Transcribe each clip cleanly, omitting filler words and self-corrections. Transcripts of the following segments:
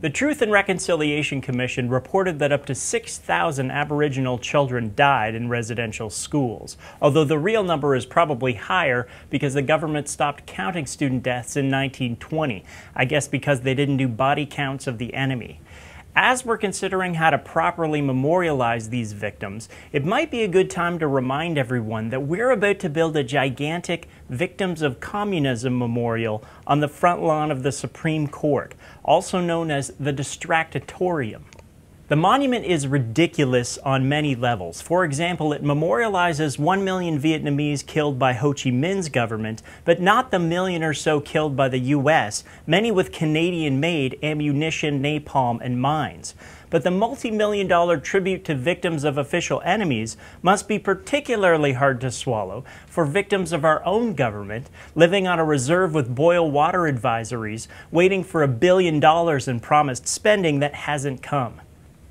The Truth and Reconciliation Commission reported that up to 6,000 Aboriginal children died in residential schools, although the real number is probably higher because the government stopped counting student deaths in 1920, I guess because they didn't do body counts of the enemy. As we're considering how to properly memorialize these victims, it might be a good time to remind everyone that we're about to build a gigantic Victims of Communism memorial on the front lawn of the Supreme Court, also known as the Distractatorium. The monument is ridiculous on many levels. For example, it memorializes 1 million Vietnamese killed by Ho Chi Minh's government, but not the million or so killed by the US, many with Canadian-made ammunition, napalm, and mines. But the multi-million-dollar tribute to victims of official enemies must be particularly hard to swallow for victims of our own government, living on a reserve with boil water advisories, waiting for $1 billion in promised spending that hasn't come.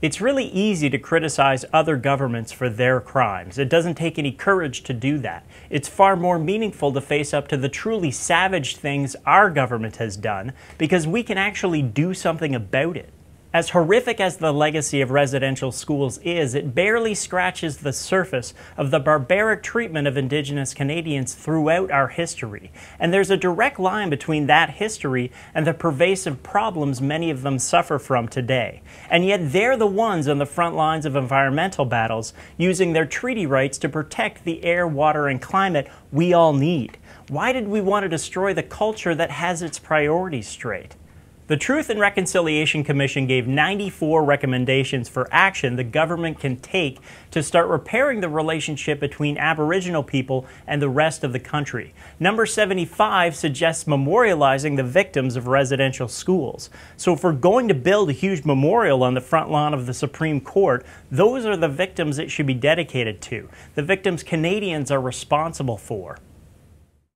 It's really easy to criticize other governments for their crimes. It doesn't take any courage to do that. It's far more meaningful to face up to the truly savage things our government has done, because we can actually do something about it. As horrific as the legacy of residential schools is, it barely scratches the surface of the barbaric treatment of Indigenous Canadians throughout our history. And there's a direct line between that history and the pervasive problems many of them suffer from today. And yet they're the ones on the front lines of environmental battles, using their treaty rights to protect the air, water, and climate we all need. Why did we want to destroy the culture that has its priorities straight? The Truth and Reconciliation Commission gave 94 recommendations for action the government can take to start repairing the relationship between Aboriginal people and the rest of the country. Number 75 suggests memorializing the victims of residential schools. So if we're going to build a huge memorial on the front lawn of the Supreme Court, those are the victims it should be dedicated to, the victims Canadians are responsible for.